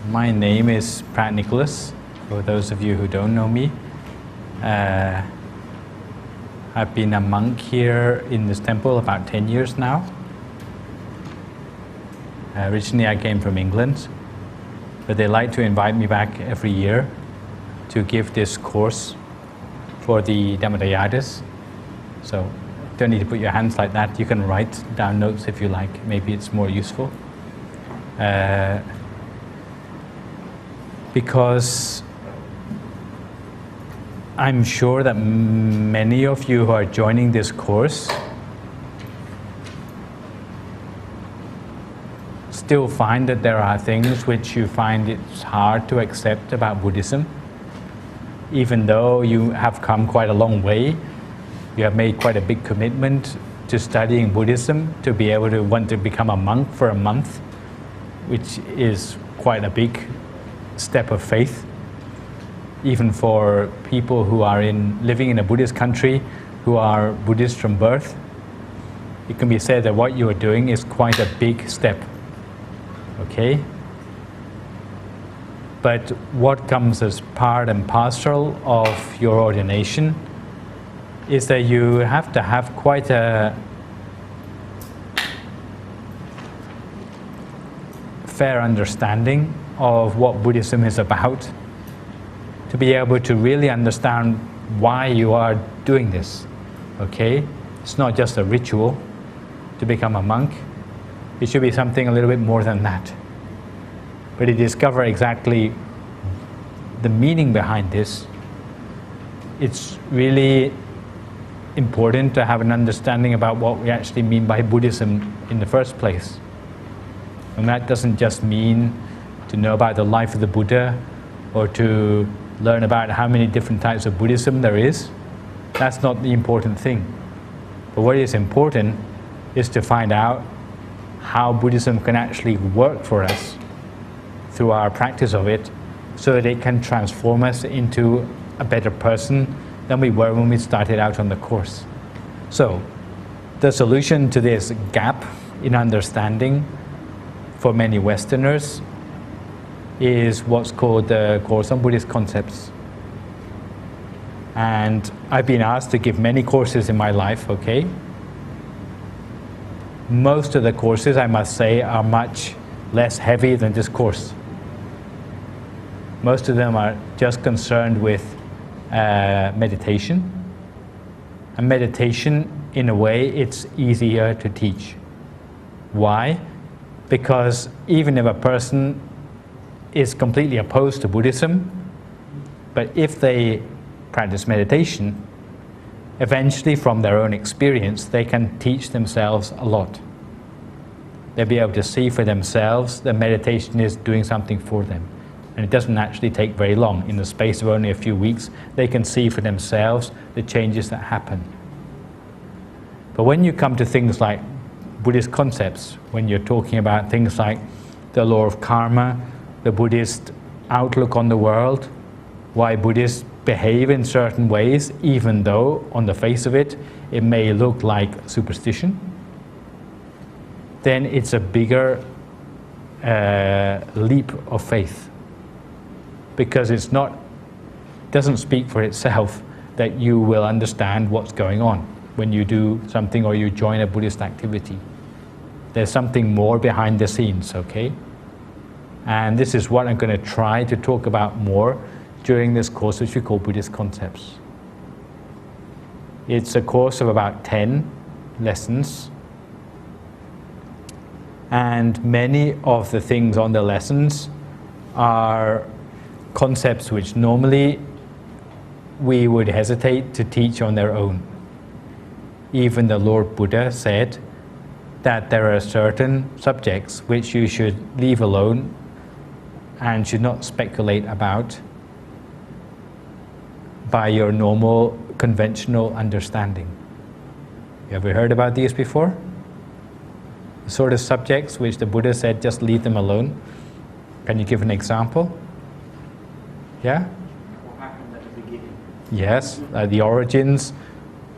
My name is Phra Nicholas, for those of you who don't know me. I've been a monk here in this temple about 10 years now. Originally I came from England, but they like to invite me back every year to give this course for the Dhammayadas. So don't need to put your hands like that. You can write down notes if you like. Maybe it's more useful. Because I'm sure that many of you who are joining this course still find that there are things which you find it's hard to accept about Buddhism. Even though you have come quite a long way, you have made quite a big commitment to studying Buddhism, to be able to want to become a monk for a month, which is quite a big step of faith. Even for people who are living in a Buddhist country, who are Buddhist from birth, it can be said that what you are doing is quite a big step. Okay? But what comes as part and parcel of your ordination is that you have to have quite a fair understanding of what Buddhism is about, to be able to really understand why you are doing this. Okay? It's not just a ritual to become a monk. It should be something a little bit more than that. But to discover exactly the meaning behind this, it's really important to have an understanding about what we actually mean by Buddhism in the first place. And that doesn't just mean to know about the life of the Buddha or to learn about how many different types of Buddhism there is. That's not the important thing. But what is important is to find out how Buddhism can actually work for us through our practice of it, so that it can transform us into a better person than we were when we started out on the course. So, the solution to this gap in understanding for many Westerners is what's called the Course on Buddhist Concepts. And I've been asked to give many courses in my life, okay? Most of the courses, I must say, are much less heavy than this course. Most of them are just concerned with meditation. And meditation, in a way, it's easier to teach. Why? Because even if a person is completely opposed to Buddhism, but if they practice meditation, eventually from their own experience, they can teach themselves a lot. They'll be able to see for themselves that meditation is doing something for them. And it doesn't actually take very long. In the space of only a few weeks, they can see for themselves the changes that happen. But when you come to things like Buddhist concepts, when you're talking about things like the law of karma, the Buddhist outlook on the world, why Buddhists behave in certain ways, even though on the face of it, it may look like superstition, then it's a bigger leap of faith. Because it doesn't speak for itself that you will understand what's going on when you do something or you join a Buddhist activity. There's something more behind the scenes, okay? And this is what I'm going to try to talk about more during this course, which we call Buddhist Concepts. It's a course of about 10 lessons. And many of the things on the lessons are concepts which normally we would hesitate to teach on their own. Even the Lord Buddha said that there are certain subjects which you should leave alone and should not speculate about by your normal, conventional understanding. You ever heard about these before? The sort of subjects which the Buddha said, just leave them alone. Can you give an example? Yeah? What happened at the beginning? Yes, the origins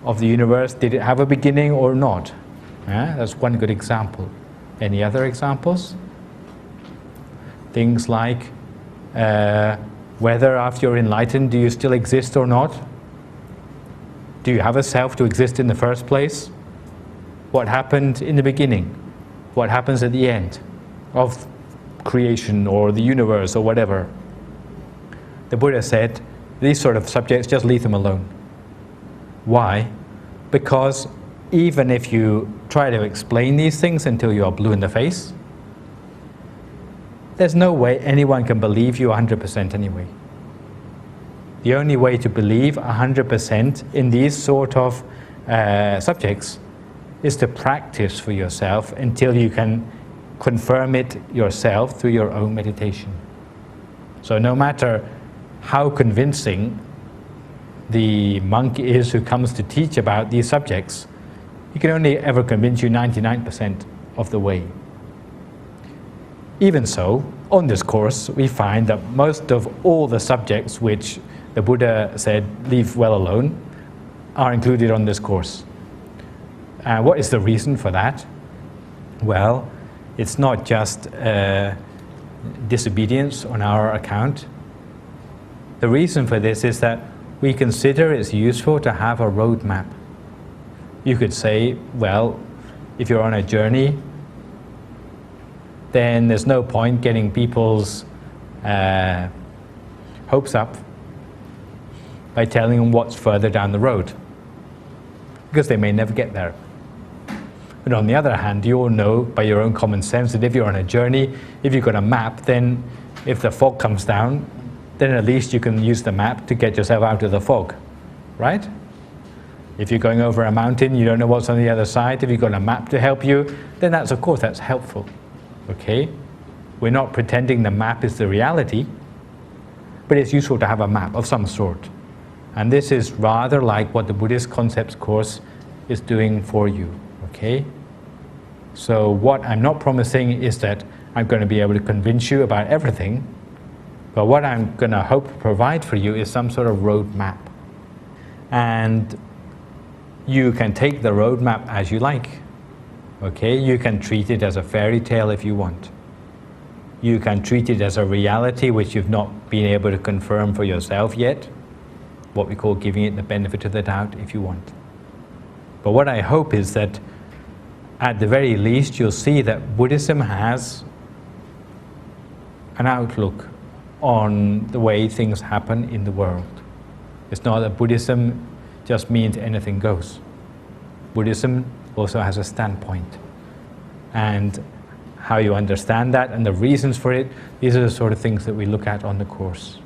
of the universe. Did it have a beginning or not? That's one good example. Any other examples? Things like whether after you're enlightened, do you still exist or not? Do you have a self to exist in the first place? What happened in the beginning? What happens at the end of creation or the universe or whatever? The Buddha said, these sort of subjects, just leave them alone. Why? Because even if you try to explain these things until you are blue in the face, there's no way anyone can believe you 100% anyway. The only way to believe 100% in these sort of subjects is to practice for yourself until you can confirm it yourself through your own meditation. So no matter how convincing the monk is who comes to teach about these subjects, he can only ever convince you 99% of the way. Even so, on this course, we find that most of all the subjects which the Buddha said, leave well alone, are included on this course. What is the reason for that? Well, it's not just disobedience on our account. The reason for this is that we consider it's useful to have a roadmap. You could say, well, if you're on a journey, then there's no point getting people's hopes up by telling them what's further down the road, because they may never get there. But on the other hand, you all know by your own common sense that if you're on a journey, if you've got a map, then if the fog comes down, then at least you can use the map to get yourself out of the fog, right? If you're going over a mountain, you don't know what's on the other side, if you've got a map to help you, then that's, of course, that's helpful, okay? We're not pretending the map is the reality, but it's useful to have a map of some sort. And this is rather like what the Buddhist Concepts course is doing for you, okay? So what I'm not promising is that I'm going to be able to convince you about everything, but what I'm going to hope to provide for you is some sort of roadmap. And you can take the roadmap as you like, okay? You can treat it as a fairy tale if you want. You can treat it as a reality which you've not been able to confirm for yourself yet, what we call giving it the benefit of the doubt if you want. But what I hope is that at the very least you'll see that Buddhism has an outlook on the way things happen in the world. It's not that Buddhism just means anything goes. Buddhism also has a standpoint. And how you understand that and the reasons for it, these are the sort of things that we look at on the course.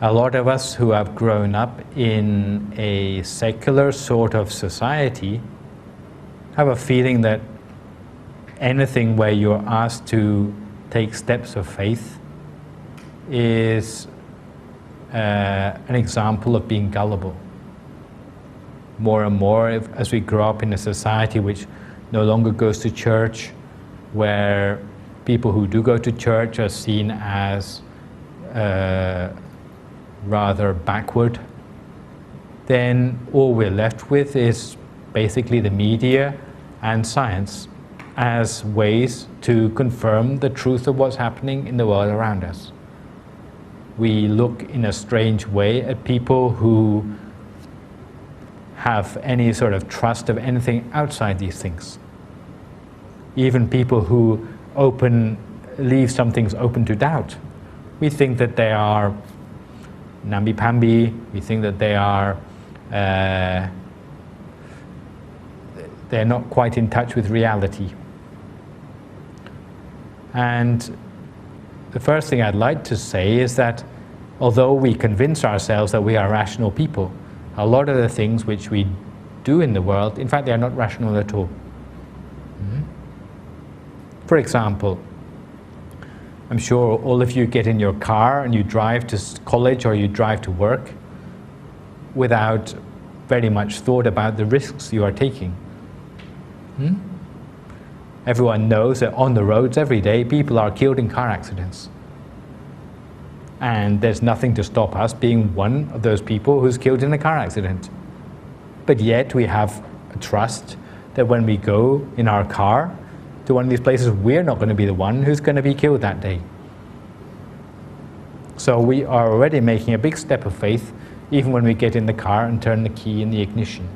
A lot of us who have grown up in a secular sort of society have a feeling that anything where you're asked to take steps of faith is an example of being gullible. More and more, as we grow up in a society which no longer goes to church, where people who do go to church are seen as rather backward, then all we're left with is basically the media and science as ways to confirm the truth of what's happening in the world around us. We look in a strange way at people who have any sort of trust of anything outside these things. Even people who leave some things open to doubt. We think that they are namby-pamby, we think that they are they're not quite in touch with reality. And the first thing I'd like to say is that although we convince ourselves that we are rational people, a lot of the things which we do in the world, in fact, they are not rational at all. For example, I'm sure all of you get in your car and you drive to college or you drive to work without very much thought about the risks you are taking. Everyone knows that on the roads every day people are killed in car accidents. And there's nothing to stop us being one of those people who's killed in a car accident. But yet we have a trust that when we go in our car, to one of these places, we're not going to be the one who's going to be killed that day. So we are already making a big step of faith, even when we get in the car and turn the key in the ignition.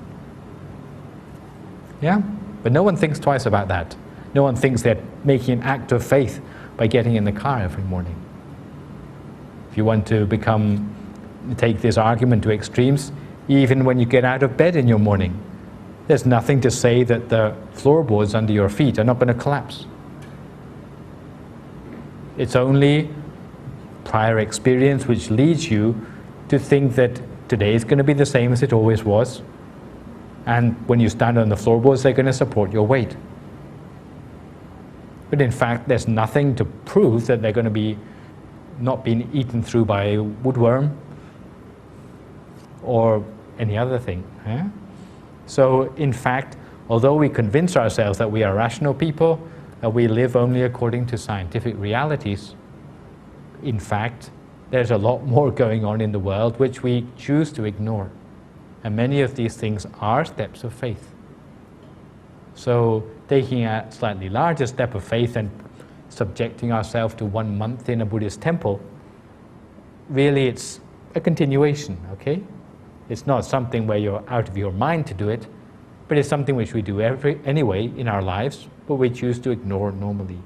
Yeah? But no one thinks twice about that. No one thinks they're making an act of faith by getting in the car every morning. If you want to take this argument to extremes, even when you get out of bed in your morning, there's nothing to say that the floorboards under your feet are not going to collapse. It's only prior experience which leads you to think that today is going to be the same as it always was. And when you stand on the floorboards, they're going to support your weight. But in fact, there's nothing to prove that they're going to be not being eaten through by a woodworm or any other thing. Yeah? So in fact, although we convince ourselves that we are rational people, that we live only according to scientific realities, in fact, there's a lot more going on in the world which we choose to ignore. And many of these things are steps of faith. So taking a slightly larger step of faith and subjecting ourselves to 1 month in a Buddhist temple, really it's a continuation, okay? It's not something where you're out of your mind to do it, but it's something which we do anyway in our lives, but we choose to ignore normally.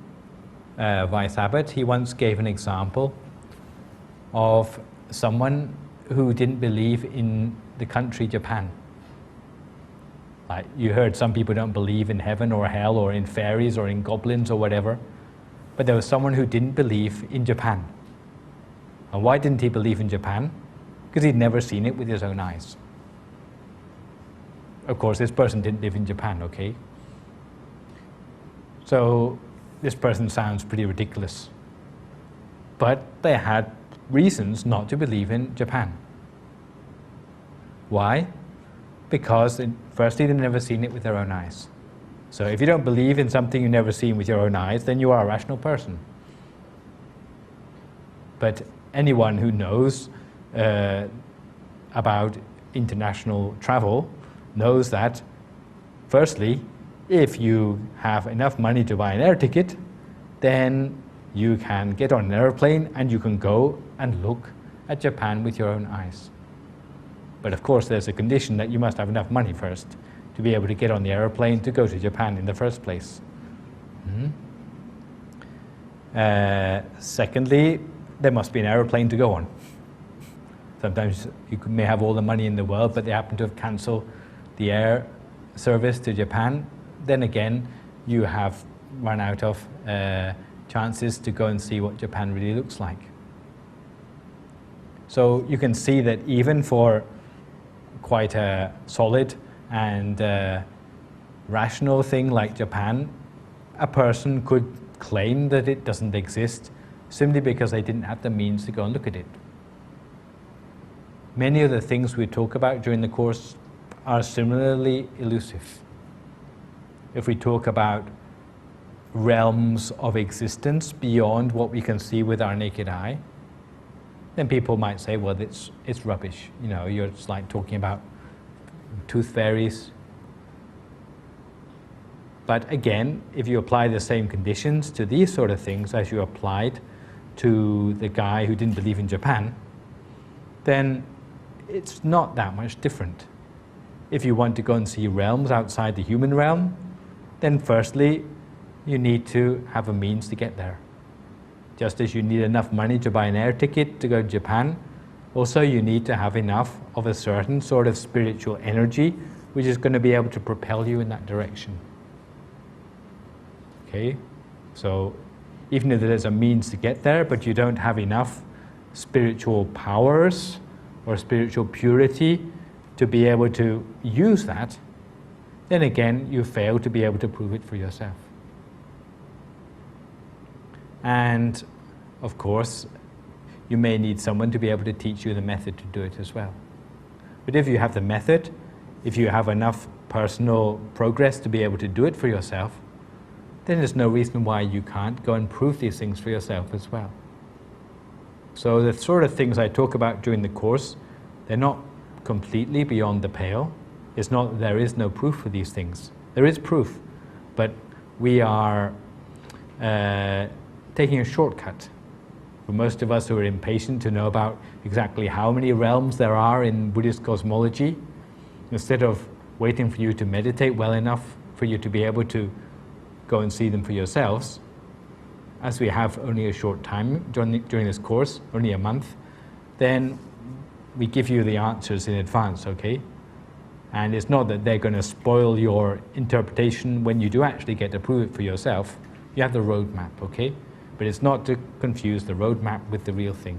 Vice Abbot, he once gave an example of someone who didn't believe in the country Japan. Like you heard some people don't believe in heaven or hell or in fairies or in goblins or whatever, but there was someone who didn't believe in Japan. And why didn't he believe in Japan? Because he'd never seen it with his own eyes. Of course, this person didn't live in Japan, okay? So this person sounds pretty ridiculous. But they had reasons not to believe in Japan. Why? Because firstly, they've never seen it with their own eyes. So if you don't believe in something you've never seen with your own eyes, then you are a rational person. But anyone who knows about international travel knows that, firstly, if you have enough money to buy an air ticket, then you can get on an airplane and you can go and look at Japan with your own eyes. But of course, there's a condition that you must have enough money first to be able to get on the airplane to go to Japan in the first place. Secondly, there must be an airplane to go on. Sometimes you may have all the money in the world, but they happen to have cancelled the air service to Japan. Then again, you have run out of chances to go and see what Japan really looks like. So you can see that even for quite a solid and rational thing like Japan, a person could claim that it doesn't exist simply because they didn't have the means to go and look at it. Many of the things we talk about during the course are similarly elusive. If we talk about realms of existence beyond what we can see with our naked eye, then people might say, well, it's rubbish. You know, you're just like talking about tooth fairies. But again, if you apply the same conditions to these sort of things as you applied to the guy who didn't believe in Japan, then it's not that much different. If you want to go and see realms outside the human realm, then firstly, you need to have a means to get there. Just as you need enough money to buy an air ticket to go to Japan, also you need to have enough of a certain sort of spiritual energy which is going to be able to propel you in that direction. Okay? So even if there's a means to get there, but you don't have enough spiritual powers or spiritual purity to be able to use that, then again you fail to be able to prove it for yourself. And of course, you may need someone to be able to teach you the method to do it as well. But if you have the method, if you have enough personal progress to be able to do it for yourself, then there's no reason why you can't go and prove these things for yourself as well. So the sort of things I talk about during the course, they're not completely beyond the pale. It's not that there is no proof for these things. There is proof, but we are taking a shortcut. For most of us who are impatient to know about exactly how many realms there are in Buddhist cosmology, instead of waiting for you to meditate well enough for you to be able to go and see them for yourselves, as we have only a short time during this course, only a month, then we give you the answers in advance, okay? And it's not that they're going to spoil your interpretation when you do actually get to prove it for yourself. You have the roadmap, okay? But it's not to confuse the roadmap with the real thing.